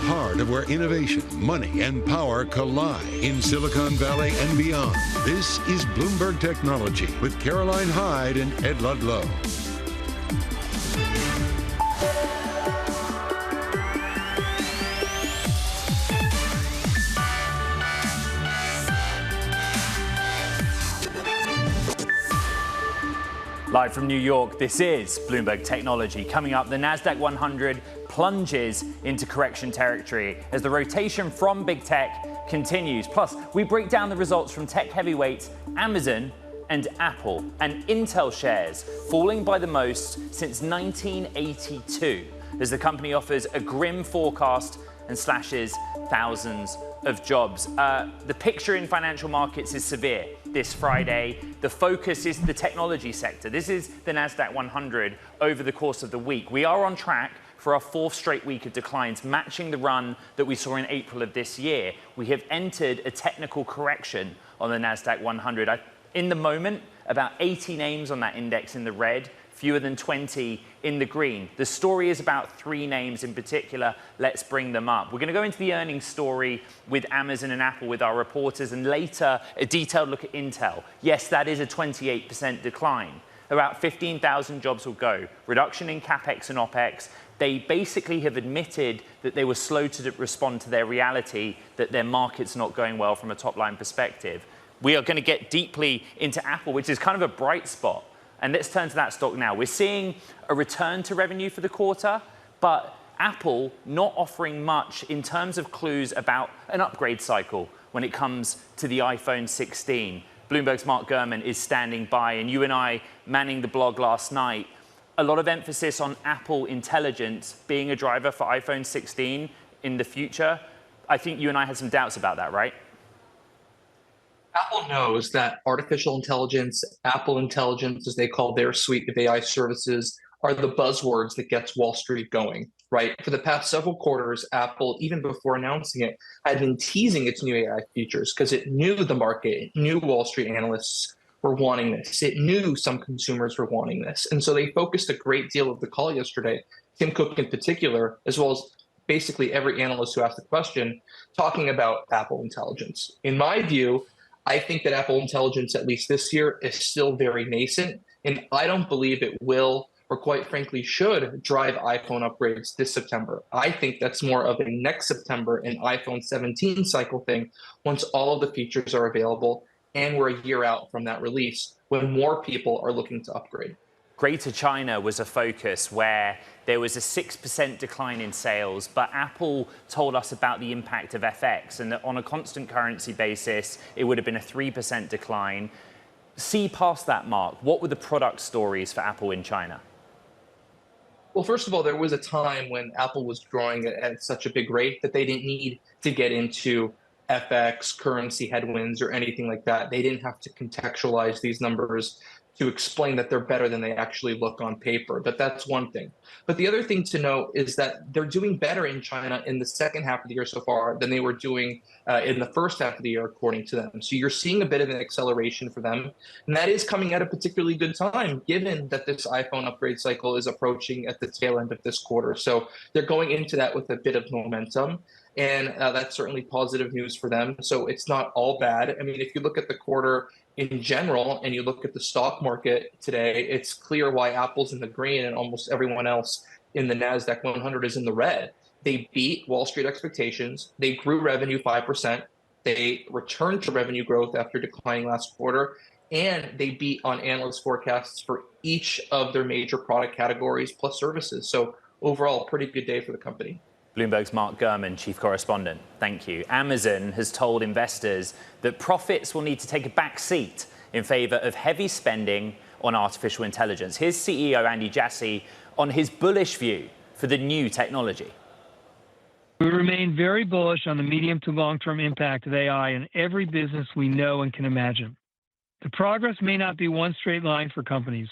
heart of where innovation, money, and power collide in Silicon Valley and beyond. This is Bloomberg Technology with Caroline Hyde and Ed Ludlow. Live from New York, this is Bloomberg Technology. Coming up, the Nasdaq 100 plunges into correction territory as the rotation from big tech continues. Plus, we break down the results from tech heavyweights Amazon and Apple, and Intel shares falling by the most since 1982 as the company offers a grim forecast and slashes thousands of jobs. The picture in financial markets is severe this Friday. The focus is the technology sector. This is the Nasdaq 100 over the course of the week. We are on track for our fourth straight week of declines, matching the run that we saw in April of this year. We have entered a technical correction on the Nasdaq 100. In the moment, about 80 names on that index in the red, fewer than 20 in the green. The story is about three names in particular. Let's bring them up. We're going to go into the earnings story with Amazon and Apple with our reporters, and later a detailed look at Intel. Yes, that is a 28% decline. About 15,000 jobs will go. Reduction in CapEx and OpEx. They basically have admitted that they were slow to respond to their reality, that their market's not going well from a top-line perspective. We are going to get deeply into Apple, which is kind of a bright spot. And let's turn to that stock now. We're seeing a return to revenue for the quarter, but Apple not offering much in terms of clues about an upgrade cycle when it comes to the iPhone 16. Bloomberg's Mark Gurman is standing by, and you and I manning the blog last night. A lot of emphasis on Apple Intelligence being a driver for iPhone 16 in the future. I think you and I had some doubts about that, right? Apple knows that artificial intelligence, Apple Intelligence, as they call their suite of AI services, are the buzzwords that gets Wall Street going, right? For the past several quarters, Apple, even before announcing it, had been teasing its new AI features because it knew the market, it knew Wall Street analysts were wanting this. It knew some consumers were wanting this. And so they focused a great deal of the call yesterday, Tim Cook in particular, as well as basically every analyst who asked the question, talking about Apple Intelligence. In my view, I think that Apple Intelligence, at least this year, is still very nascent, and I don't believe it will, or quite frankly should, drive iPhone upgrades this September. I think that's more of a next September an iPhone 17 cycle thing once all of the features are available and we're a year out from that release when more people are looking to upgrade. Greater China was a focus where there was a 6% decline in sales, but Apple told us about the impact of FX, and that on a constant currency basis, it would have been a 3% decline. See past that, Mark. What were the product stories for Apple in China? Well, first of all, there was a time when Apple was growing at such a big rate that they didn't need to get into FX, currency headwinds, or anything like that. They didn't have to contextualize these numbers to explain that they're better than they actually look on paper. But that's one thing. But the other thing to note is that they're doing better in China in the second half of the year so far than they were doing in the first half of the year, according to them. So you're seeing a bit of an acceleration for them. And that is coming at a particularly good time, given that this iPhone upgrade cycle is approaching at the tail end of this quarter. So they're going into that with a bit of momentum. And that's certainly positive news for them. So it's not all bad. I mean, if you look at the quarter in general, and you look at the stock market today, it's clear why Apple's in the green and almost everyone else in the Nasdaq 100 is in the red. They beat Wall Street expectations. They grew revenue 5%. They returned to revenue growth after declining last quarter. And they beat on analyst forecasts for each of their major product categories plus services. So overall, pretty good day for the company. Bloomberg's Mark Gurman, chief correspondent. Thank you. Amazon has told investors that profits will need to take a back seat in favor of heavy spending on artificial intelligence. Here's CEO Andy Jassy on his bullish view for the new technology. We remain very bullish on the medium to long-term impact of AI in every business we know and can imagine. The progress may not be one straight line for companies.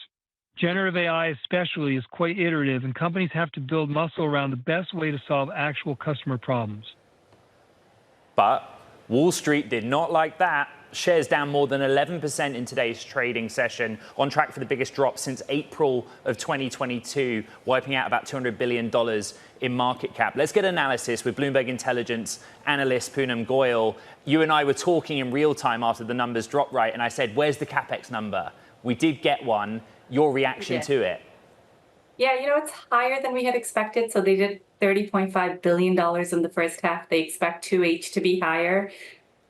Generative AI especially is quite iterative, and companies have to build muscle around the best way to solve actual customer problems. But Wall Street did not like that. Shares down more than 11% in today's trading session, on track for the biggest drop since April of 2022, wiping out about $200 billion in market cap. Let's get analysis with Bloomberg Intelligence analyst Poonam Goyal. You and I were talking in real time after the numbers dropped, right? And I said, where's the CapEx number? We did get one. Your reaction to it? Yeah, it's higher than we had expected. So they did $30.5 billion in the first half. They expect 2H to be higher.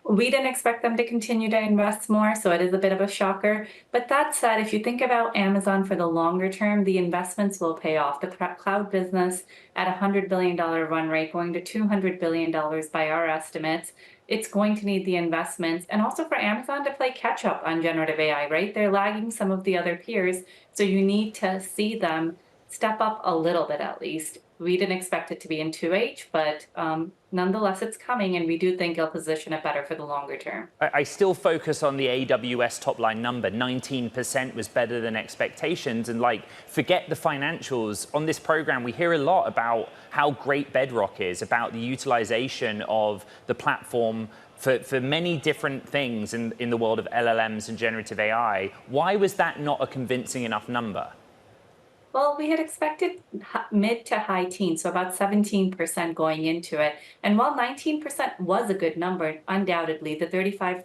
We didn't expect them to continue to invest more, so it is a bit of a shocker. But that said, if you think about Amazon for the longer term, the investments will pay off. The cloud business at $100 billion run rate, going to $200 billion by our estimates, it's going to need the investments. And also for Amazon to play catch up on generative AI, right? They're lagging some of the other peers, so you need to see them step up a little bit at least. We didn't expect it to be in 2H, but nonetheless, it's coming, and we do think it'll position it better for the longer term. I still focus on the AWS top line number. 19% was better than expectations. And forget the financials. On this program, we hear a lot about how great Bedrock is, about the utilization of the platform for many different things in the world of LLMs and generative AI. Why was that not a convincing enough number? Well, we had expected mid to high teens, so about 17% going into it. And while 19% was a good number, undoubtedly, the 35%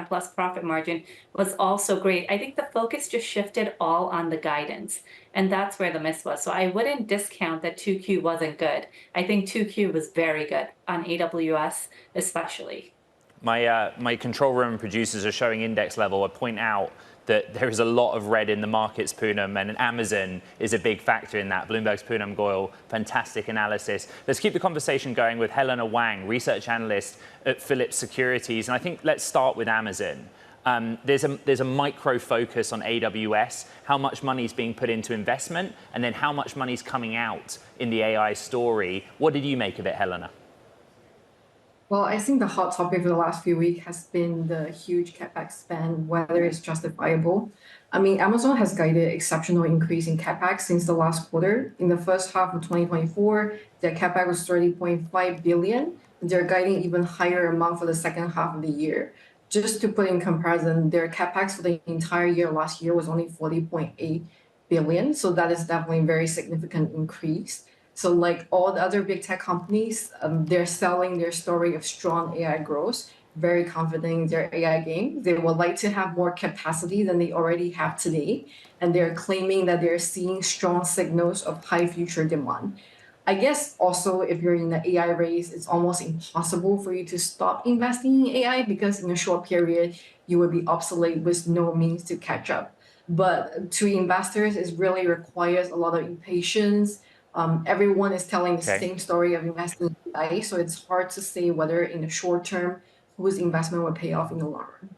plus profit margin was also great. I think the focus just shifted all on the guidance, and that's where the miss was. So I wouldn't discount that 2Q wasn't good. I think 2Q was very good, on AWS especially. My control room producers are showing index level. I point out that there is a lot of red in the markets, Poonam, and Amazon is a big factor in that. Bloomberg's Poonam Goyal, fantastic analysis. Let's keep the conversation going with Helena Wang, research analyst at Phillips Securities. And I think let's start with Amazon. There's a micro focus on AWS, how much money is being put into investment, and then how much money is coming out in the AI story. What did you make of it, Helena? Well, I think the hot topic for the last few weeks has been the huge CapEx spend, whether it's justifiable. I mean, Amazon has guided exceptional increase in CapEx since the last quarter. In the first half of 2024, their CapEx was $30.5 billion. They're guiding even higher amount for the second half of the year. Just to put in comparison, their CapEx for the entire year last year was only $40.8 billion. So that is definitely a very significant increase. So like all the other big tech companies, they're selling their story of strong AI growth, very confident in their AI game. They would like to have more capacity than they already have today. And they're claiming that they're seeing strong signals of high future demand. I guess also if you're in the AI race, it's almost impossible for you to stop investing in AI because in a short period, you would be obsolete with no means to catch up. But to investors, it really requires a lot of patience. Everyone is telling the same story of investing in AI, so it's hard to say whether in the short term, whose investment will pay off in the long run.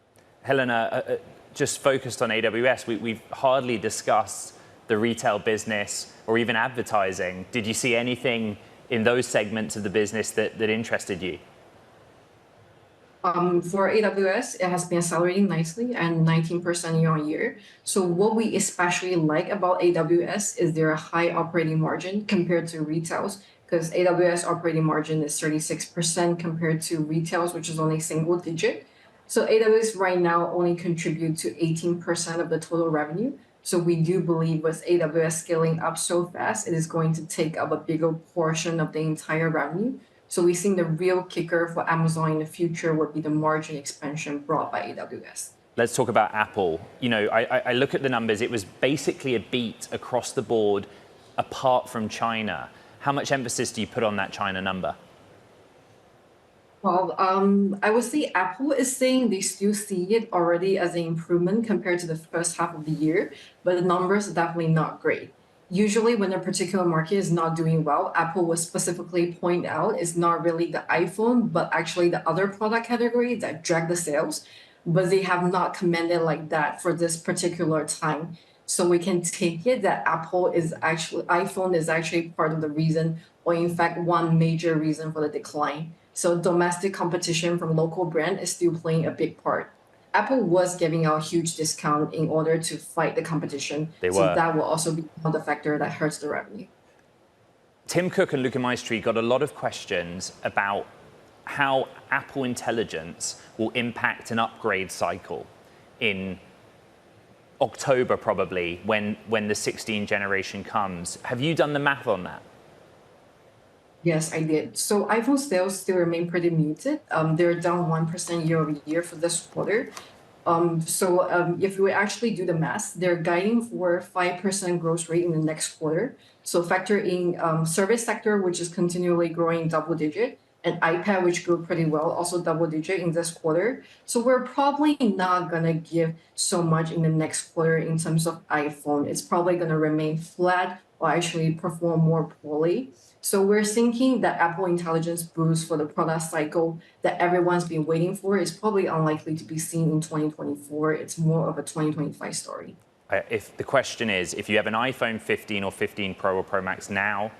Helena, just focused on AWS, we've hardly discussed the retail business or even advertising. Did you see anything in those segments of the business that interested you? For AWS, it has been accelerating nicely and 19% year on year. So what we especially like about AWS is their high operating margin compared to retails, because AWS operating margin is 36% compared to retails, which is only single digit. So AWS right now only contribute to 18% of the total revenue. So we do believe with AWS scaling up so fast, it is going to take up a bigger portion of the entire revenue. So we think the real kicker for Amazon in the future would be the margin expansion brought by AWS. Let's talk about Apple. I look at the numbers. It was basically a beat across the board, apart from China. How much emphasis do you put on that China number? Well, I would say Apple is saying they still see it already as an improvement compared to the first half of the year, but the numbers are definitely not great. Usually when a particular market is not doing well, Apple will specifically point out it's not really the iPhone, but actually the other product category that drag the sales. But they have not commented like that for this particular time. So we can take it that iPhone is actually part of the reason, or in fact, one major reason for the decline. So domestic competition from local brand is still playing a big part. Apple was giving out a huge discount in order to fight the competition. So that will also be one of the factor that hurts the revenue. Tim Cook and Luca Maestri got a lot of questions about how Apple Intelligence will impact an upgrade cycle in October, probably, when the 16 generation comes. Have you done the math on that? Yes, I did. So iPhone sales still remain pretty muted. They're down 1% year over year for this quarter. If you actually do the math, they're guiding for 5% growth rate in the next quarter. So factor in service sector, which is continually growing double digit, and iPad, which grew pretty well, also double digit in this quarter. So we're probably not gonna give so much in the next quarter in terms of iPhone. It's probably gonna remain flat or actually perform more poorly. So we're thinking that Apple Intelligence boost for the product cycle that everyone's been waiting for is probably unlikely to be seen in 2024. It's more of a 2025 story. If the question is, if you have an iPhone 15 or 15 Pro or Pro Max now,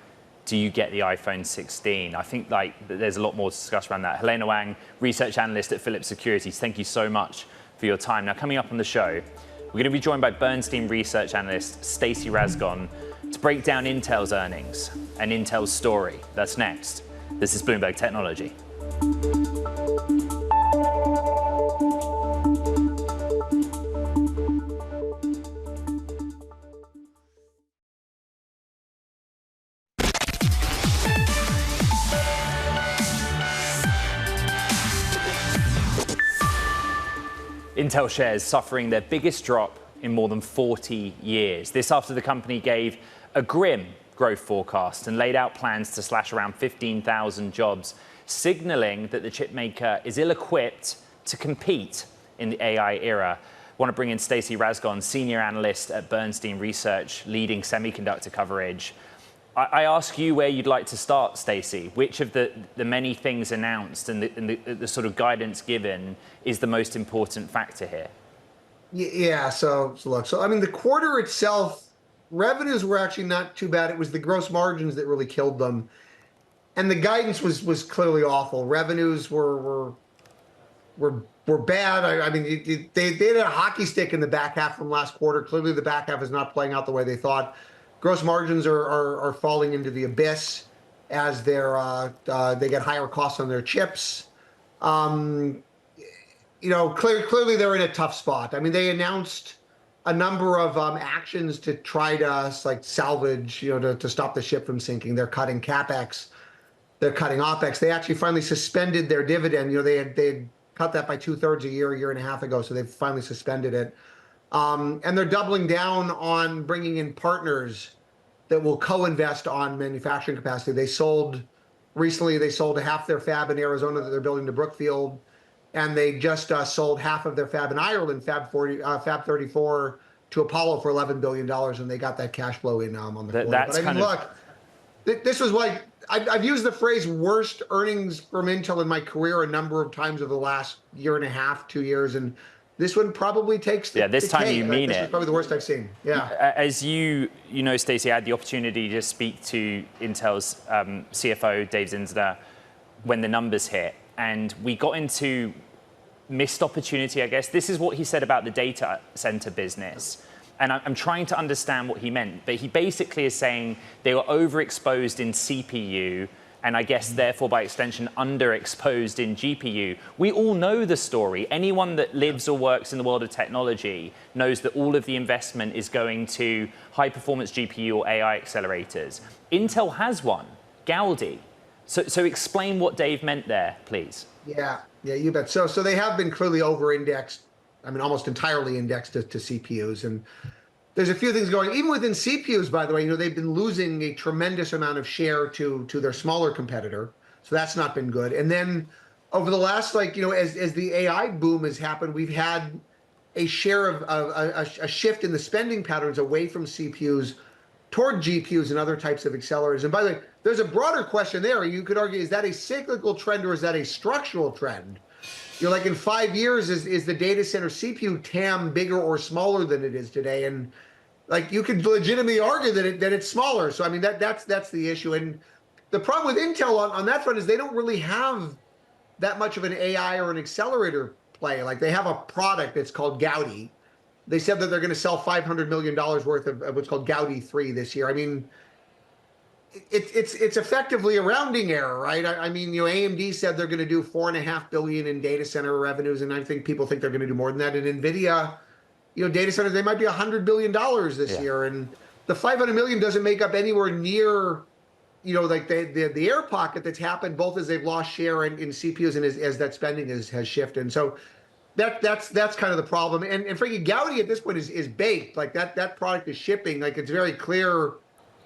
do you get the iPhone 16? I think there's a lot more to discuss around that. Helena Wang, research analyst at Philips Securities, thank you so much for your time. Now, coming up on the show, we're going to be joined by Bernstein research analyst Stacy Rasgon to break down Intel's earnings and Intel's story. That's next. This is Bloomberg Technology. Intel shares suffering their biggest drop in more than 40 years. This after the company gave a grim growth forecast and laid out plans to slash around 15,000 jobs, signaling that the chip maker is ill-equipped to compete in the AI era. I want to bring in Stacy Rasgon, senior analyst at Bernstein Research, leading semiconductor coverage. I ask you where you'd like to start, Stacy. Which of the many things announced and the sort of guidance given is the most important factor here? Yeah, so I mean, the quarter itself, revenues were actually not too bad. It was the gross margins that really killed them. And the guidance was clearly awful. Revenues were bad. I mean, they had a hockey stick in the back half from last quarter. Clearly, the back half is not playing out the way they thought. Gross margins are falling into the abyss as they get higher costs on their chips. Clearly they're in a tough spot. I mean, they announced a number of actions to try to salvage, to stop the ship from sinking. They're cutting CapEx, they're cutting OpEx. They actually finally suspended their dividend. They had cut that by 2/3 a year and a half ago. So they've finally suspended it. And they're doubling down on bringing in partners that will co-invest on manufacturing capacity. Recently they sold half their fab in Arizona that they're building to Brookfield, and they just sold half of their fab in Ireland, Fab 34, to Apollo for $11 billion, and they got that cash flow in on the quarter. But I mean, look, this was like, I've used the phrase worst earnings from Intel in my career a number of times over the last year and a half, 2 years, and this one probably takes the this time you mean it. This is probably the worst I've seen. Yeah. As you know, Stacy, I had the opportunity to speak to Intel's CFO, Dave Zinsner, when the numbers hit, and we got into missed opportunity, I guess. This is what he said about the data center business. And I'm trying to understand what he meant, but he basically is saying they were overexposed in CPU, and I guess therefore by extension underexposed in GPU. We all know the story. Anyone that lives or works in the world of technology knows that all of the investment is going to high performance GPU or AI accelerators. Intel has one, Gaudi. So explain what Dave meant there, please. Yeah, you bet. So they have been clearly over-indexed, I mean, almost entirely indexed to CPUs. And there's a few things going, even within CPUs, by the way, they've been losing a tremendous amount of share to their smaller competitor. So that's not been good. And then over the last, as the AI boom has happened, we've had a share of a shift in the spending patterns away from CPUs toward GPUs and other types of accelerators. And by the way, there's a broader question there. You could argue, is that a cyclical trend or is that a structural trend? Like in 5 years, is the data center CPU TAM bigger or smaller than it is today? And you could legitimately argue that it's smaller. So I mean, that's the issue. And the problem with Intel on that front is they don't really have that much of an AI or an accelerator play. They have a product that's called Gaudi. They said that they're going to sell $500 million worth of what's called Gaudi 3 this year. I mean, it's effectively a rounding error, right? I mean, AMD said they're going to do $4.5 billion in data center revenues, and I think people think they're going to do more than that. And Nvidia, data centers, they might be $100 billion this year, and the 500 million doesn't make up anywhere near, like the air pocket that's happened both as they've lost share in CPUs and as that spending has shifted. And so that's kind of the problem. And frankly, Gaudi at this point is baked. Like that product is shipping. Like it's very clear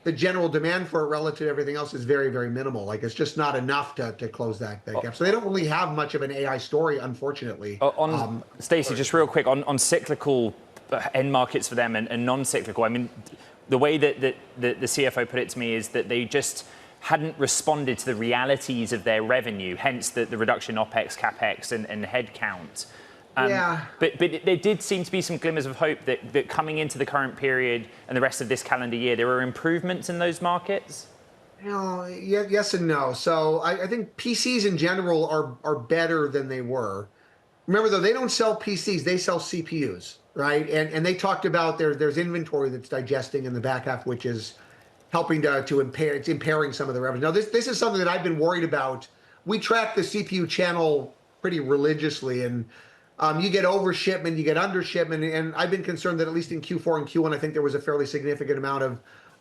the general demand for it relative to everything else is very, very minimal. Like it's just not enough to close that gap. So they don't really have much of an AI story, unfortunately. Stacy, just real quick on cyclical end markets for them and non-cyclical. I mean, the way that the CFO put it to me is that they just hadn't responded to the realities of their revenue, hence the reduction in OPEX, CAPEX, and headcount. But there did seem to be some glimmers of hope that coming into the current period and the rest of this calendar year, there were improvements in those markets? Yes and no. So I think PCs in general are better than they were. Remember, though, they don't sell PCs, they sell CPUs, right? And they talked about there's inventory that's digesting in the back half, which is helping to impairing some of the revenue. Now, this is something that I've been worried about. We track the CPU channel pretty religiously, and you get overshipment, you get undershipment, and I've been concerned that at least in Q4 and Q1, I think there was a fairly significant amount of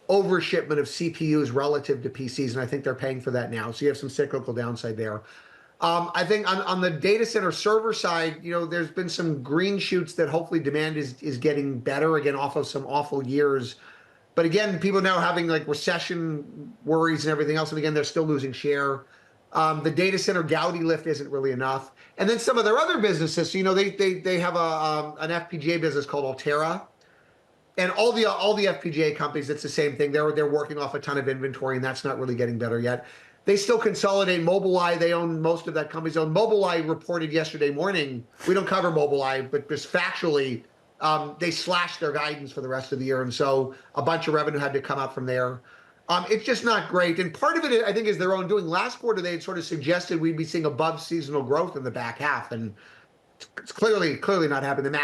overshipment of CPUs relative to PCs, and I think they're paying for that now. So you have some cyclical downside there. I think on the data center server side, there's been some green shoots that hopefully demand is getting better, again, off of some awful years. But again, people now having like recession worries and everything else, and again, they're still losing share. The data center Gaudi lift isn't really enough. And then some of their other businesses, they have an FPGA business called Altera. And all the FPGA companies, it's the same thing. They're working off a ton of inventory, and that's not really getting better yet. They still consolidate Mobileye. They own most of that company's own. Mobileye reported yesterday morning. We don't cover Mobileye, but just factually, they slashed their guidance for the rest of the year. And so a bunch of revenue had to come out from there. It's just not great. And part of it, I think, is their own doing. Last quarter, they had sort of suggested we'd be seeing above seasonal growth in the back half. And it's clearly not happening. The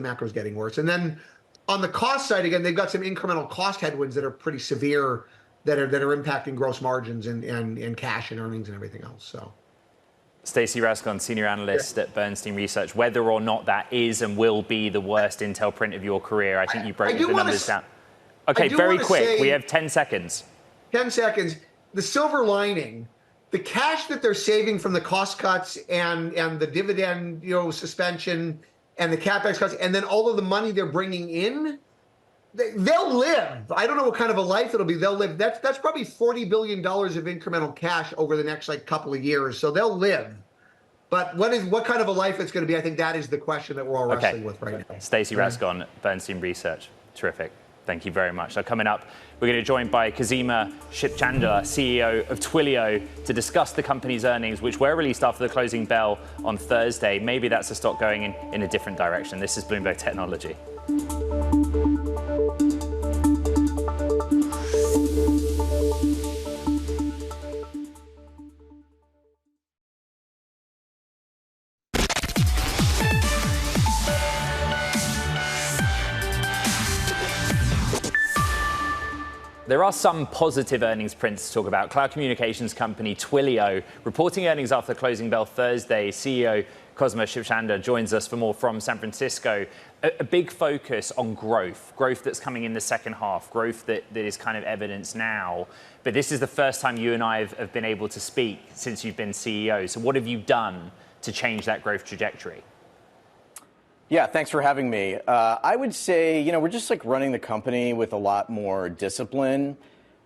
macro's getting worse. And then on the cost side, again, they've got some incremental cost headwinds that are pretty severe that are impacting gross margins and cash and earnings and everything else. So, Stacy Rasgon, senior analyst at Bernstein Research. Whether or not that is and will be the worst Intel print of your career, I think you broke the numbers down. Okay, very quick. We have 10 seconds. 10 seconds. The silver lining, the cash that they're saving from the cost cuts and the dividend, suspension and the CapEx cuts, and then all of the money they're bringing in, they'll live. I don't know what kind of a life it'll be. They'll live. That's probably $40 billion of incremental cash over the next couple of years. So they'll live. But what kind of a life it's going to be? I think that is the question that we're all wrestling with right now. Stacy Rasgon, Bernstein Research. Terrific. Thank you very much. Now, coming up, we're going to be joined by Khozema Shiphandler, CEO of Twilio, to discuss the company's earnings, which were released after the closing bell on Thursday. Maybe that's a stock going in a different direction. This is Bloomberg Technology. There are some positive earnings prints to talk about. Cloud communications company Twilio reporting earnings after the closing bell Thursday. CEO Khozema Shiphandler joins us for more from San Francisco. A big focus on growth that's coming in the second half, growth that is kind of evidence now. But this is the first time you and I have been able to speak since you've been CEO. So what have you done to change that growth trajectory? Yeah, thanks for having me. I would say, we're just running the company with a lot more discipline,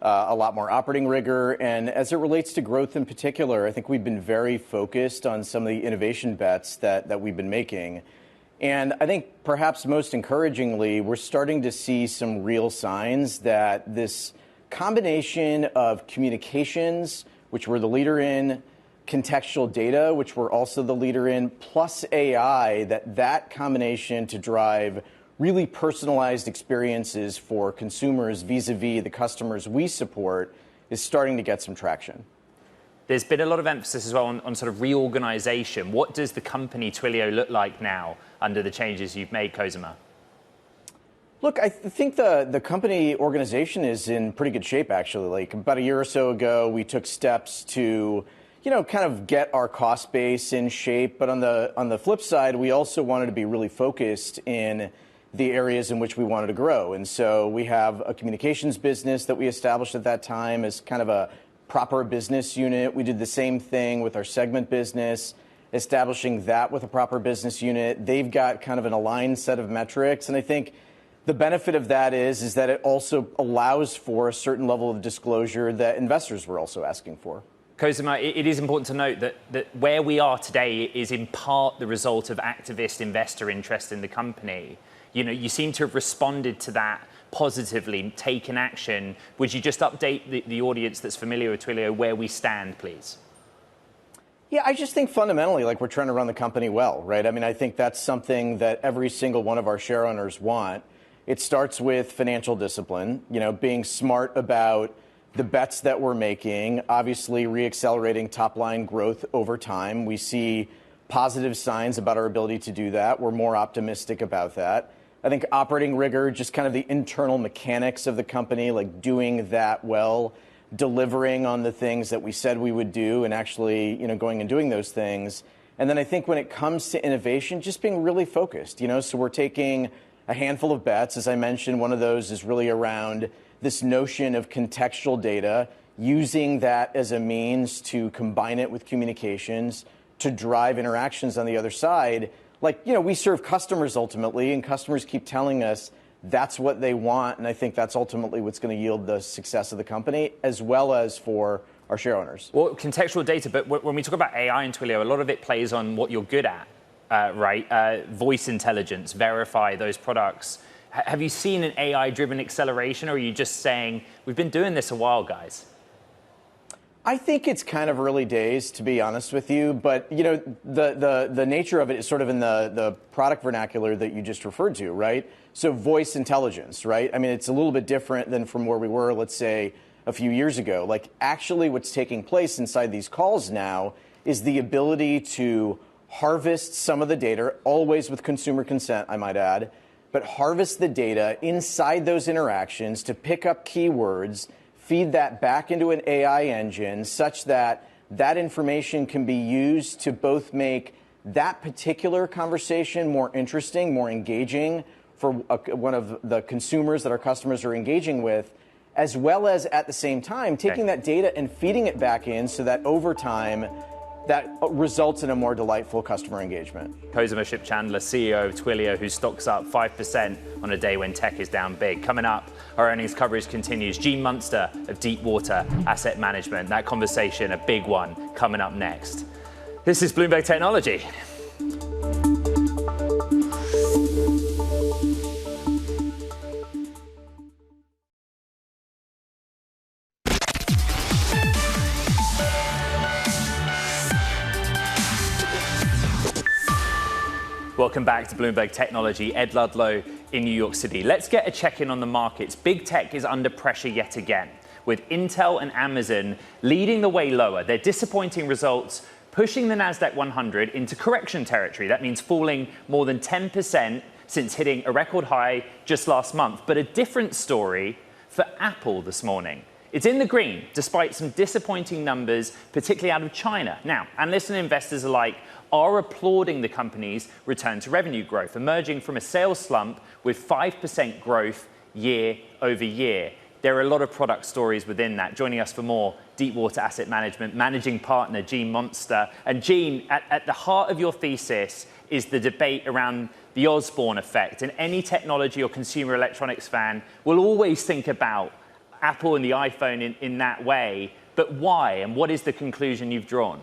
a lot more operating rigor. And as it relates to growth in particular, I think we've been very focused on some of the innovation bets that we've been making. And I think perhaps most encouragingly, we're starting to see some real signs that this combination of communications, which we're the leader in, contextual data, which we're also the leader in, plus AI, that combination to drive really personalized experiences for consumers vis-a-vis the customers we support is starting to get some traction. There's been a lot of emphasis as well on sort of reorganization. What does the company Twilio look like now under the changes you've made, Khozema? Look, I think the company organization is in pretty good shape, actually. Like about a year or so ago, we took steps to, kind of get our cost base in shape. But on the flip side, we also wanted to be really focused in the areas in which we wanted to grow. And so we have a communications business that we established at that time as kind of a proper business unit. We did the same thing with our segment business, establishing that with a proper business unit. They've got kind of an aligned set of metrics. And I think the benefit of that is that it also allows for a certain level of disclosure that investors were also asking for. Khozema, it is important to note that where we are today is in part the result of activist investor interest in the company. You seem to have responded to that positively, taken action. Would you just update the audience that's familiar with Twilio where we stand, please? Yeah, I just think fundamentally, like, we're trying to run the company well, right? I mean, I think that's something that every single one of our share owners want. It starts with financial discipline, being smart about the bets that we're making, obviously re-accelerating top-line growth over time. We see positive signs about our ability to do that. We're more optimistic about that. I think operating rigor, just kind of the internal mechanics of the company, like doing that well, delivering on the things that we said we would do and actually, going and doing those things. And then I think when it comes to innovation, just being really focused, so we're taking a handful of bets. As I mentioned, one of those is really around this notion of contextual data, using that as a means to combine it with communications to drive interactions on the other side. Like, we serve customers ultimately, and customers keep telling us that's what they want. And I think that's ultimately what's going to yield the success of the company, as well as for our share owners. Well, contextual data, but when we talk about AI in Twilio, a lot of it plays on what you're good at, right? Voice intelligence, verify those products. Have you seen an AI-driven acceleration, or are you just saying, we've been doing this a while, guys? I think it's kind of early days, to be honest with you. But, the nature of it is sort of in the product vernacular that you just referred to, right? So voice intelligence, right? I mean, it's a little bit different than from where we were, let's say, a few years ago. Like, actually what's taking place inside these calls now is the ability to harvest some of the data, always with consumer consent, I might add, but harvest the data inside those interactions to pick up keywords, feed that back into an AI engine such that that information can be used to both make that particular conversation more interesting, more engaging for one of the consumers that our customers are engaging with, as well as at the same time taking that data and feeding it back in so that over time that results in a more delightful customer engagement. Khozema Shiphandler, CEO of Twilio, whose stock's up 5% on a day when tech is down big. Coming up, our earnings coverage continues. Gene Munster of Deepwater Asset Management. That conversation, a big one, coming up next. This is Bloomberg Technology. Welcome back to Bloomberg Technology. Ed Ludlow in New York City. Let's get a check-in on the markets. Big tech is under pressure yet again, with Intel and Amazon leading the way lower. Their disappointing results pushing the Nasdaq 100 into correction territory. That means falling more than 10% since hitting a record high just last month. But a different story for Apple this morning. It's in the green, despite some disappointing numbers, particularly out of China. Now, analysts and investors alike are applauding the company's return to revenue growth, emerging from a sales slump with 5% growth year over year. There are a lot of product stories within that. Joining us for more, Deepwater Asset Management Managing Partner, Gene Munster. And Gene, at the heart of your thesis is the debate around the Osborne effect. And any technology or consumer electronics fan will always think about Apple and the iPhone in that way. But why? And what is the conclusion you've drawn?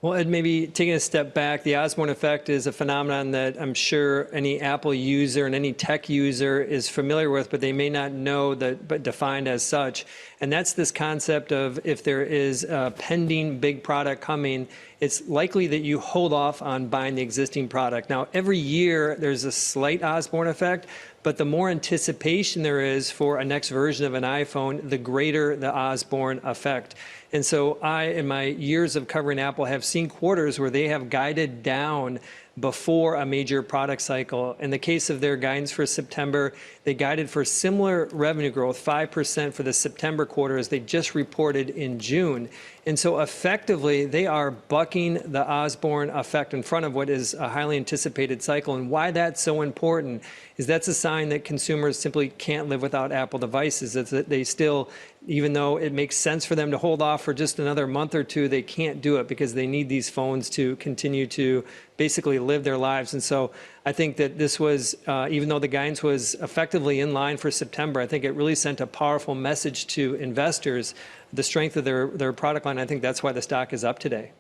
Well, Ed, maybe taking a step back, the Osborne effect is a phenomenon that I'm sure any Apple user and any tech user is familiar with, but they may not know that, but defined as such. And that's this concept of if there is a pending big product coming, it's likely that you hold off on buying the existing product. Now, every year there's a slight Osborne effect, but the more anticipation there is for a next version of an iPhone, the greater the Osborne effect. And so I, in my years of covering Apple, have seen quarters where they have guided down before a major product cycle. In the case of their guidance for September, they guided for similar revenue growth, 5% for the September quarter, as they just reported in June. And so effectively, they are bucking the Osborne effect in front of what is a highly anticipated cycle. And why that's so important is that's a sign that consumers simply can't live without Apple devices. It's that they still, even though it makes sense for them to hold off for just another month or two, they can't do it because they need these phones to continue to basically live their lives. And so I think that this was, even though the guidance was effectively in line for September, I think it really sent a powerful message to investors, the strength of their product line. I think that's why the stock is up today.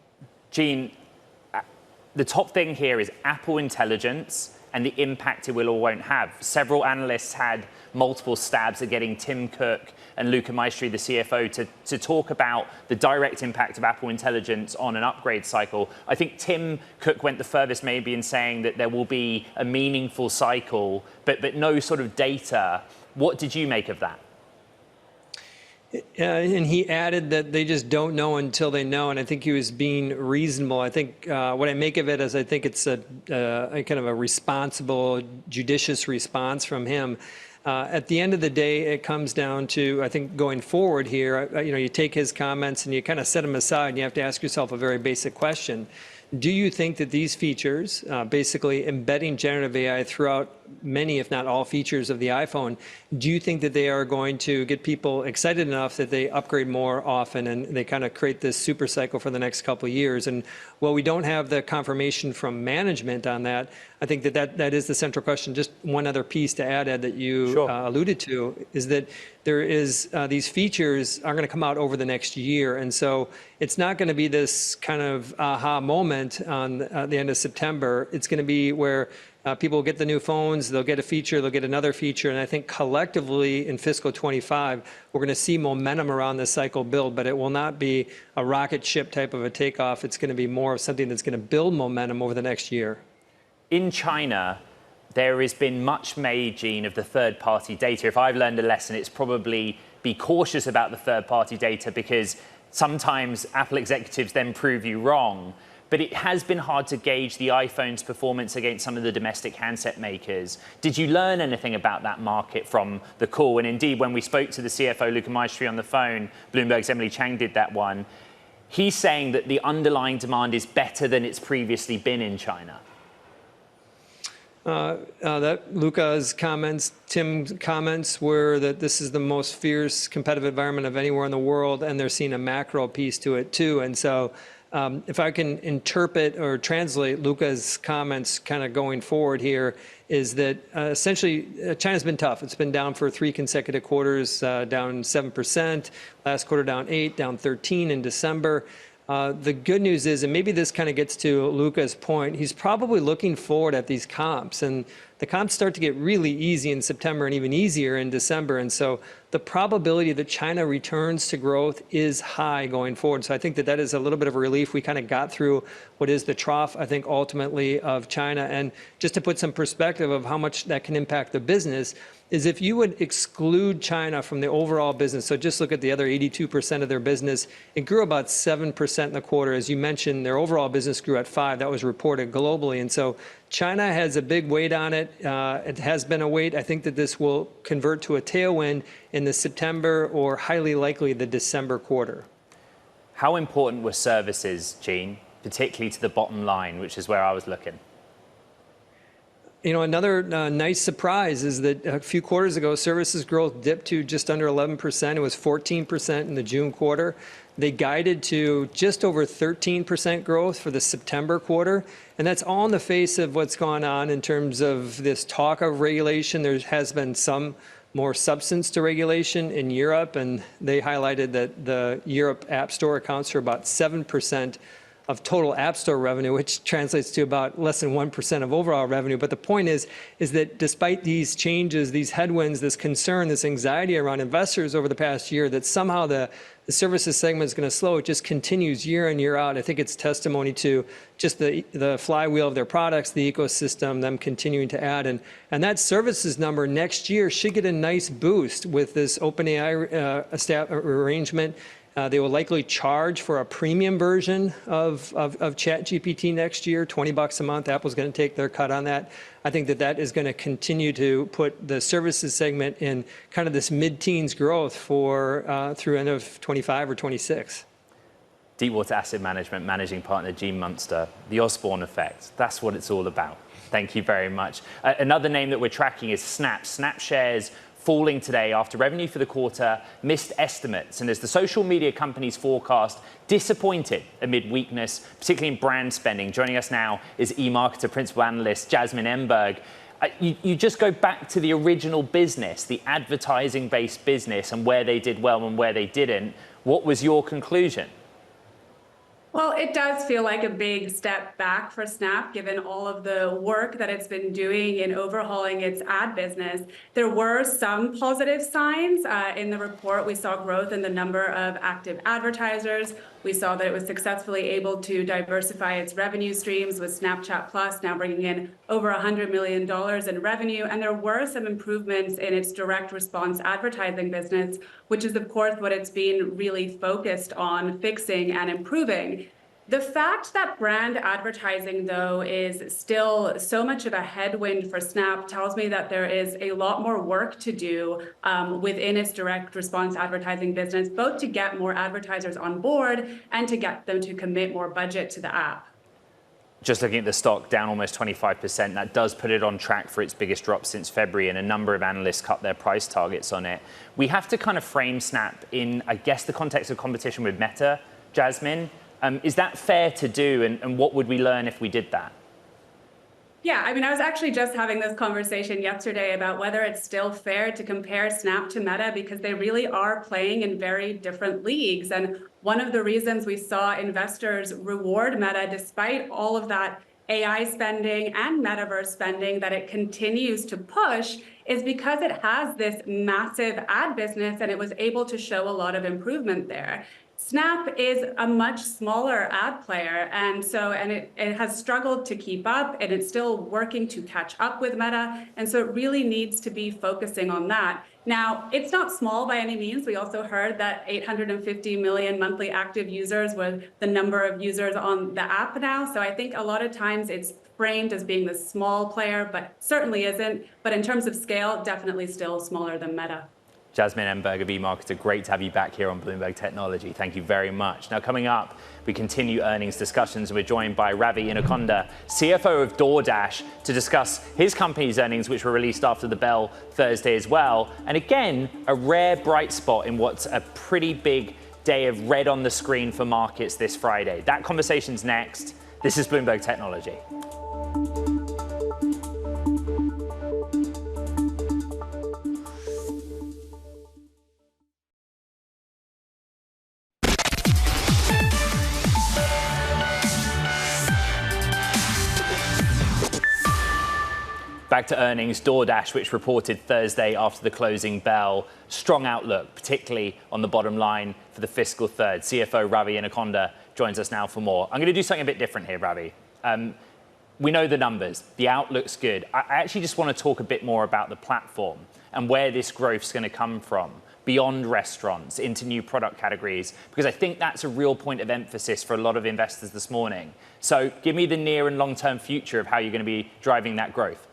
Gene, the top thing here is Apple Intelligence and the impact it will or won't have. Several analysts had multiple stabs at getting Tim Cook and Luca Maestri, the CFO, to talk about the direct impact of Apple Intelligence on an upgrade cycle. I think Tim Cook went the furthest maybe in saying that there will be a meaningful cycle, but no sort of data. What did you make of that? And he added that they just don't know until they know, and I think he was being reasonable. I think what I make of it is I think it's a kind of a responsible, judicious response from him. At the end of the day, it comes down to, I think, going forward here, you take his comments and you kind of set them aside, and you have to ask yourself a very basic question. Do you think that these features, basically embedding generative AI throughout many, if not all, features of the iPhone, do you think that they are going to get people excited enough that they upgrade more often and they kind of create this super cycle for the next couple of years? And while we don't have the confirmation from management on that, I think that is the central question. Just one other piece to add, Ed, that you alluded to, is that there is these features are going to come out over the next year. And so it's not going to be this kind of aha moment on the end of September. It's going to be where people will get the new phones, they'll get a feature, they'll get another feature. And I think collectively in fiscal 25, we're going to see momentum around this cycle build, but it will not be a rocket ship type of a takeoff. It's going to be more of something that's going to build momentum over the next year. In China, there has been much made, Gene, of the third-party data. If I've learned a lesson, it's probably be cautious about the third-party data because sometimes Apple executives then prove you wrong. But it has been hard to gauge the iPhone's performance against some of the domestic handset makers. Did you learn anything about that market from the call? And indeed, when we spoke to the CFO, Luca Maestri, on the phone, Bloomberg's Emily Chang did that one, he's saying that the underlying demand is better than it's previously been in China. That Luca's comments, Tim's comments were that this is the most fierce competitive environment of anywhere in the world, and they're seeing a macro piece to it too. And so if I can interpret or translate Luca's comments kind of going forward here, is that essentially China's been tough. It's been down for 3 consecutive quarters, down 7%, last quarter down 8%, down 13% in December. The good news is, and maybe this kind of gets to Luca's point, he's probably looking forward at these comps. And the comps start to get really easy in September and even easier in December. And so the probability that China returns to growth is high going forward. So I think that is a little bit of a relief. We kind of got through what is the trough, I think, ultimately of China. And just to put some perspective of how much that can impact the business, is if you would exclude China from the overall business, so just look at the other 82% of their business, it grew about 7% in the quarter. As you mentioned, their overall business grew at 5%. That was reported globally. And so China has a big weight on it. It has been a weight. I think that this will convert to a tailwind in the September or highly likely the December quarter. How important were services, Gene, particularly to the bottom line, which is where I was looking? Another nice surprise is that a few quarters ago, services growth dipped to just under 11%. It was 14% in the June quarter. They guided to just over 13% growth for the September quarter. And that's all in the face of what's gone on in terms of this talk of regulation. There has been some more substance to regulation in Europe, and they highlighted that the Europe App Store accounts for about 7% of total App Store revenue, which translates to about less than 1% of overall revenue. But the point is that despite these changes, these headwinds, this concern, this anxiety around investors over the past year, that somehow the services segment is going to slow, it just continues year in, year out. I think it's testimony to just the flywheel of their products, the ecosystem, them continuing to add. And that services number next year should get a nice boost with this OpenAI arrangement. They will likely charge for a premium version of ChatGPT next year, $20 a month. Apple's going to take their cut on that. I think that is going to continue to put the services segment in kind of this mid-teens growth for through end of 25 or 26. Deepwater Asset Management Managing Partner Gene Munster, the Osborne effect. That's what it's all about. Thank you very much. Another name that we're tracking is Snap. Snap shares falling today after revenue for the quarter missed estimates. And as the social media company's forecast disappointed amid weakness, particularly in brand spending. Joining us now is eMarketer Principal Analyst Jasmine Emberg. You just go back to the original business, the advertising-based business, and where they did well and where they didn't. What was your conclusion? Well, it does feel like a big step back for Snap, given all of the work that it's been doing in overhauling its ad business. There were some positive signs. In the report, we saw growth in the number of active advertisers. We saw that it was successfully able to diversify its revenue streams with Snapchat Plus now bringing in over $100 million in revenue. And there were some improvements in its direct response advertising business, which is, of course, what it's been really focused on fixing and improving. The fact that brand advertising, though, is still so much of a headwind for Snap tells me that there is a lot more work to do within its direct response advertising business, both to get more advertisers on board and to get them to commit more budget to the app. Just looking at the stock, down almost 25%. That does put it on track for its biggest drop since February, and a number of analysts cut their price targets on it. We have to kind of frame Snap in, I guess, the context of competition with Meta, Jasmine. Is that fair to do, and what would we learn if we did that? Yeah, I mean, I was actually just having this conversation yesterday about whether it's still fair to compare Snap to Meta, because they really are playing in very different leagues. And one of the reasons we saw investors reward Meta, despite all of that AI spending and metaverse spending that it continues to push, is because it has this massive ad business and it was able to show a lot of improvement there. Snap is a much smaller ad player, and it has struggled to keep up, and it's still working to catch up with Meta, and so it really needs to be focusing on that. Now, it's not small by any means. We also heard that 850 million monthly active users was the number of users on the app now, so I think a lot of times it's framed as being the small player, but certainly isn't. But in terms of scale, definitely still smaller than Meta. Jasmine Emberg of eMarketer, great to have you back here on Bloomberg Technology. Thank you very much. Now, coming up, we continue earnings discussions. We're joined by Ravi Inukonda, CFO of DoorDash, to discuss his company's earnings, which were released after the bell Thursday as well. And again, a rare bright spot in what's a pretty big day of red on the screen for markets this Friday. That conversation's next. This is Bloomberg Technology. Back to earnings, DoorDash, which reported Thursday after the closing bell. Strong outlook, particularly on the bottom line for the fiscal third. CFO Ravi Inukonda joins us now for more. I'm going to do something a bit different here, Ravi. We know the numbers. The outlook's good. I actually just want to talk a bit more about the platform and where this growth's going to come from, beyond restaurants, into new product categories, because I think that's a real point of emphasis for a lot of investors this morning. So give me the near and long-term future of how you're going to be driving that growth.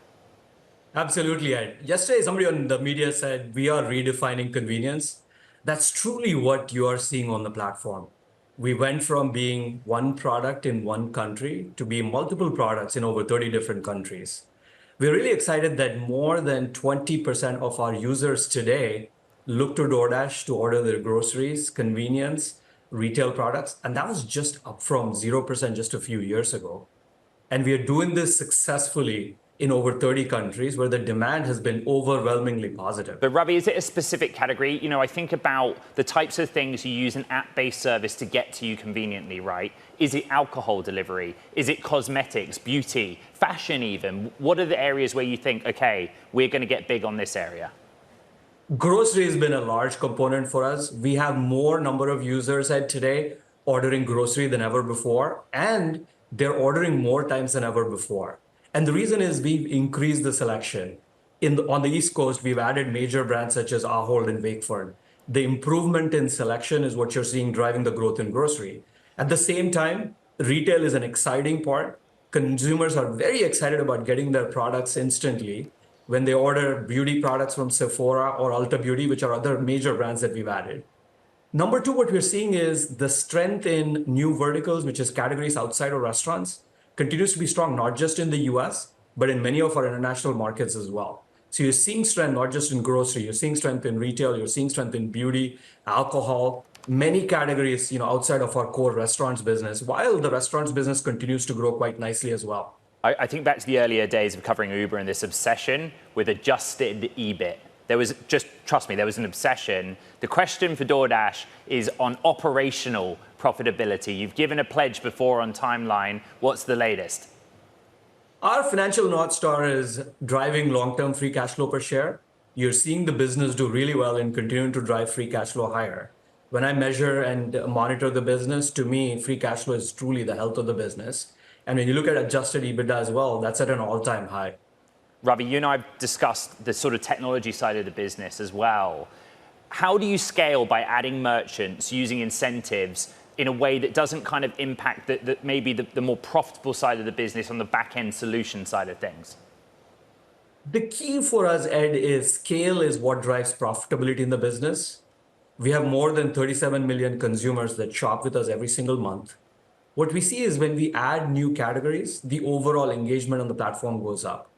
Absolutely, Ed. Yesterday, somebody on the media said, we are redefining convenience. That's truly what you are seeing on the platform. We went from being one product in one country to being multiple products in over 30 different countries. We're really excited that more than 20% of our users today look to DoorDash to order their groceries, convenience, retail products, and that was just up from 0% just a few years ago. And we are doing this successfully in over 30 countries where the demand has been overwhelmingly positive. But Ravi, is it a specific category? You know, I think about the types of things you use an app-based service to get to you conveniently, right? Is it alcohol delivery? Is it cosmetics, beauty, fashion even? What are the areas where you think, okay, we're going to get big on this area? Grocery has been a large component for us. We have more number of users at today ordering grocery than ever before, and they're ordering more times than ever before. And the reason is we've increased the selection. On the East Coast, we've added major brands such as Ahold and Wakeford. The improvement in selection is what you're seeing driving the growth in grocery. At the same time, retail is an exciting part. Consumers are very excited about getting their products instantly when they order beauty products from Sephora or Ulta Beauty, which are other major brands that we've added. Number two, what we're seeing is the strength in new verticals, which is categories outside of restaurants, continues to be strong, not just in the US, but in many of our international markets as well. So you're seeing strength not just in grocery, you're seeing strength in retail, you're seeing strength in beauty, alcohol, many categories, outside of our core restaurants business, while the restaurants business continues to grow quite nicely as well. I think back to the earlier days of covering Uber and this obsession with adjusted EBIT. There was trust me, there was an obsession. The question for DoorDash is on operational profitability. You've given a pledge before on timeline. What's the latest? Our financial North Star is driving long-term free cash flow per share. You're seeing the business do really well and continuing to drive free cash flow higher. When I measure and monitor the business, to me, free cash flow is truly the health of the business. And when you look at adjusted EBITDA as well, that's at an all-time high. Ravi, you and I have discussed the sort of technology side of the business as well. How do you scale by adding merchants, using incentives in a way that doesn't kind of impact the more profitable side of the business on the back-end solution side of things? The key for us, Ed, is scale is what drives profitability in the business. We have more than 37 million consumers that shop with us every single month. What we see is when we add new categories, the overall engagement on the platform goes up.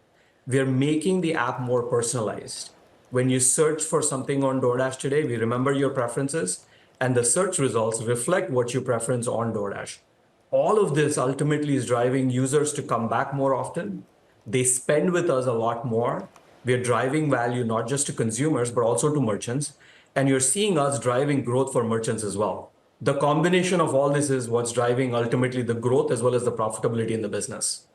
We are making the app more personalized. When you search for something on DoorDash today, we remember your preferences, and the search results reflect what you preference on DoorDash. All of this ultimately is driving users to come back more often. They spend with us a lot more. We are driving value not just to consumers, but also to merchants. And you're seeing us driving growth for merchants as well. The combination of all this is what's driving ultimately the growth as well as the profitability in the business.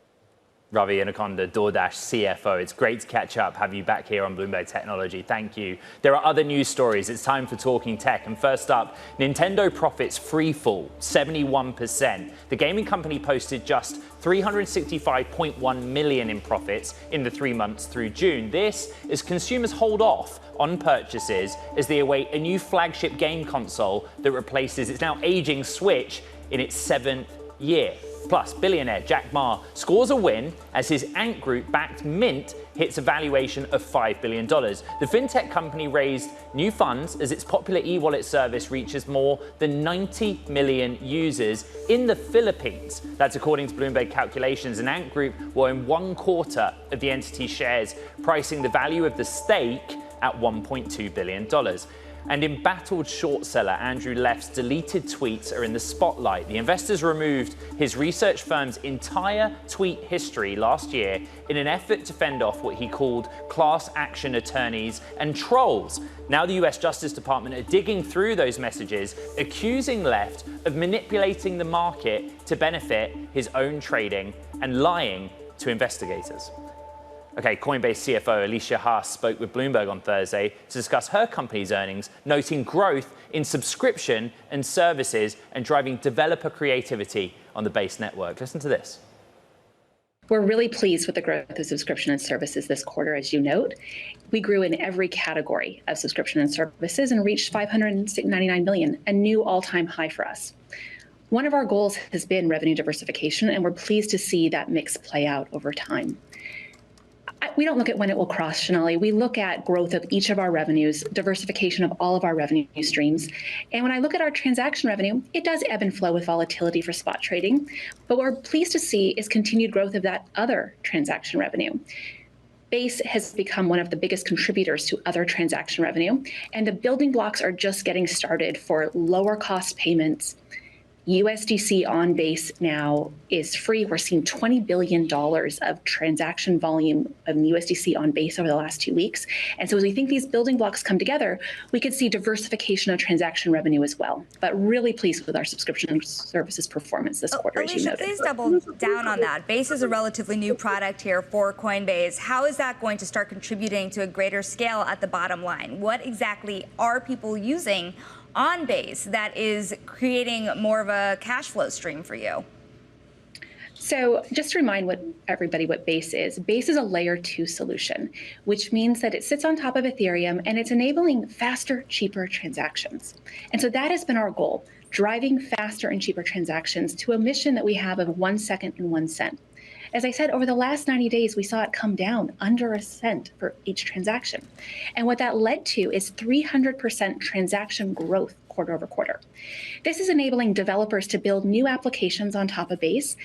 Ravi Inukonda, DoorDash CFO. It's great to catch up, have you back here on Bloomberg Technology. Thank you. There are other news stories. It's time for Talking Tech. And first up, Nintendo profits free fall, 71%. The gaming company posted just $365.1 million in profits in the 3 months through June. This as consumers hold off on purchases as they await a new flagship game console that replaces its now aging Switch in its 7th year. Plus, billionaire Jack Ma scores a win as his Ant Group-backed Mint hits a valuation of $5 billion. The fintech company raised new funds as its popular e-wallet service reaches more than 90 million users in the Philippines. That's according to Bloomberg calculations. And Ant Group will own 1/4 of the entity's shares, pricing the value of the stake at $1.2 billion. And embattled short seller Andrew Leff's deleted tweets are in the spotlight. The investors removed his research firm's entire tweet history last year in an effort to fend off what he called class action attorneys and trolls. Now the US Justice Department are digging through those messages, accusing Leff of manipulating the market to benefit his own trading and lying to investigators. Okay, Coinbase CFO Alicia Haas spoke with Bloomberg on Thursday to discuss her company's earnings, noting growth in subscription and services and driving developer creativity on the Base network. Listen to this. We're really pleased with the growth of subscription and services this quarter, as you note. We grew in every category of subscription and services and reached $599 million, a new all-time high for us. One of our goals has been revenue diversification, and we're pleased to see that mix play out over time. We don't look at when it will cross, Shonali. We look at growth of each of our revenues, diversification of all of our revenue streams. And when I look at our transaction revenue, it does ebb and flow with volatility for spot trading. But what we're pleased to see is continued growth of that other transaction revenue. Base has become one of the biggest contributors to other transaction revenue, and the building blocks are just getting started for lower cost payments. USDC on Base now is free. We're seeing $20 billion of transaction volume of USDC on Base over the last 2 weeks. And so as we think these building blocks come together, we could see diversification of transaction revenue as well. But really pleased with our subscription services performance this quarter, as you noted. Please double down on that. Base is a relatively new product here for Coinbase. How is that going to start contributing to a greater scale at the bottom line? What exactly are people using on Base that is creating more of a cash flow stream for you? So just to remind everybody what Base is. Base is a layer 2 solution, which means that it sits on top of Ethereum and it's enabling faster, cheaper transactions. And so that has been our goal, driving faster and cheaper transactions to a mission that we have of 1 second and 1 cent. As I said, over the last 90 days, we saw it come down under a cent for each transaction. And what that led to is 300% transaction growth quarter over quarter. This is enabling developers to build new applications on top of Base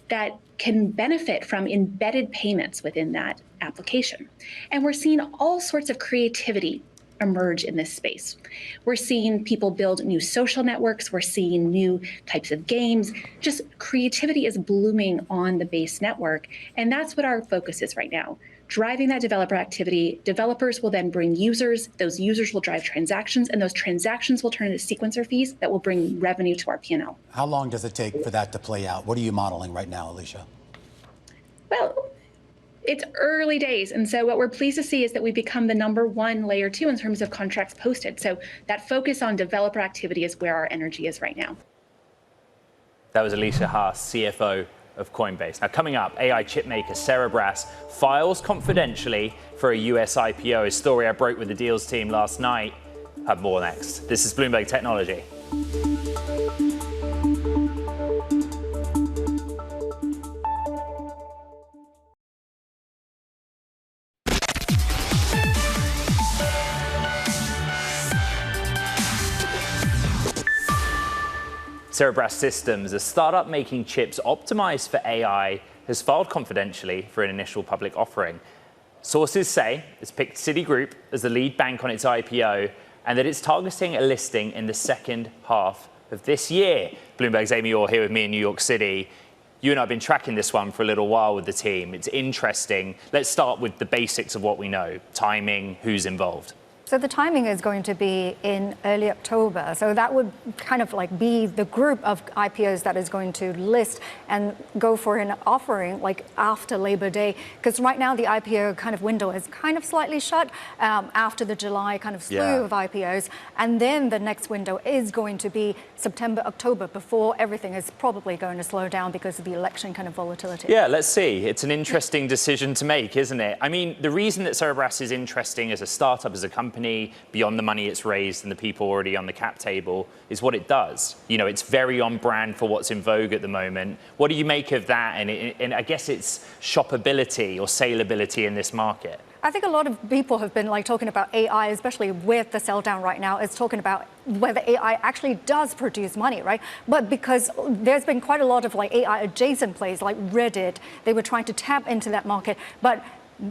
that can benefit from embedded payments within that application. And we're seeing all sorts of creativity emerge in this space. We're seeing people build new social networks. We're seeing new types of games. Just creativity is blooming on the Base network. And that's what our focus is right now. Driving that developer activity. Developers will then bring users. Those users will drive transactions, and those transactions will turn into sequencer fees that will bring revenue to our P&L. How long does it take for that to play out? What are you modeling right now, Alicia? Well, it's early days. And so what we're pleased to see is that we become the #1 layer 2 in terms of contracts posted. So that focus on developer activity is where our energy is right now. That was Alicia Haas, CFO of Coinbase. Now, coming up, AI chipmaker Cerebras files confidentially for a US IPO, a story I broke with the deals team last night. Have more next. This is Bloomberg Technology. Cerebras Systems, a startup making chips optimized for AI, has filed confidentially for an initial public offering. Sources say it's picked Citigroup as the lead bank on its IPO and that it's targeting a listing in the second half of this year. Bloomberg's Amy Orr here with me in New York City. You and I have been tracking this one for a little while with the team. It's interesting. Let's start with the basics of what we know. Timing, who's involved. So the timing is going to be in early October. So that would kind of like be the group of IPOs that is going to list and go for an offering like after Labor Day. Because right now the IPO kind of window is kind of slightly shut after the July kind of slew of IPOs. And then the next window is going to be September, October, before everything is probably going to slow down because of the election kind of volatility. Yeah, let's see. It's an interesting decision to make, isn't it? I mean, the reason that Cerebras is interesting as a startup, as a company, beyond the money it's raised and the people already on the cap table, is what it does. You know, it's very on brand for what's in vogue at the moment. What do you make of that? And I guess it's shoppability or saleability in this market. I think a lot of people have been like talking about AI, especially with the sell down right now, is talking about whether AI actually does produce money, right? But because there's been quite a lot of like AI adjacent plays like Reddit, they were trying to tap into that market. But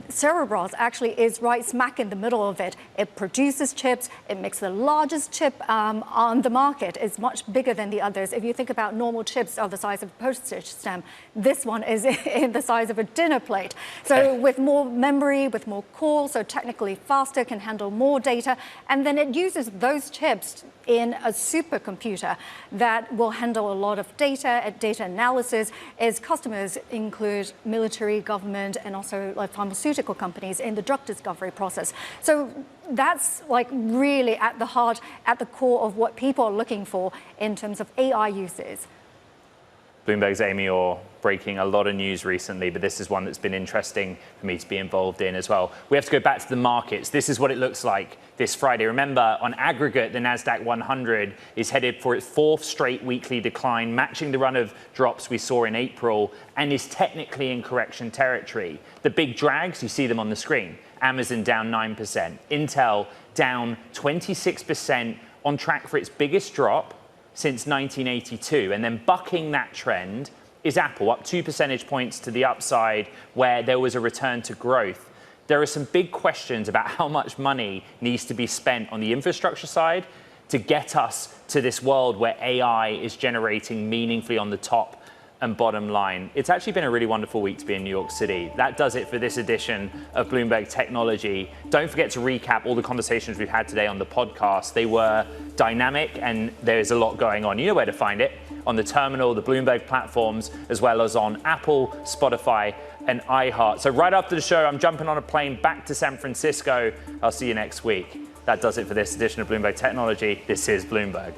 Cerebras actually is right smack in the middle of it. It produces chips. It makes the largest chip on the market. It's much bigger than the others. If you think about normal chips are the size of a postage stamp, this one is in the size of a dinner plate. So with more memory, with more cores, so technically faster, can handle more data. And then it uses those chips in a supercomputer that will handle a lot of data analysis. Its customers include military, government, and also like pharmaceutical companies in the drug discovery process. So that's like really at the heart, at the core of what people are looking for in terms of AI uses. Bloomberg's Amy Orr breaking a lot of news recently, but this is one that's been interesting for me to be involved in as well. We have to go back to the markets. This is what it looks like this Friday. Remember, on aggregate, the Nasdaq 100 is headed for its 4th straight weekly decline, matching the run of drops we saw in April, and is technically in correction territory. The big drags, you see them on the screen. Amazon down 9%, Intel down 26%, on track for its biggest drop since 1982. And then bucking that trend is Apple, up 2 percentage points to the upside, where there was a return to growth. There are some big questions about how much money needs to be spent on the infrastructure side to get us to this world where AI is generating meaningfully on the top and bottom line. It's actually been a really wonderful week to be in New York City. That does it for this edition of Bloomberg Technology. Don't forget to recap all the conversations we've had today on the podcast. They were dynamic and there's a lot going on. You know where to find it, on the terminal, the Bloomberg platforms, as well as on Apple, Spotify, and iHeart. So right after the show, I'm jumping on a plane back to San Francisco. I'll see you next week. That does it for this edition of Bloomberg Technology. This is Bloomberg.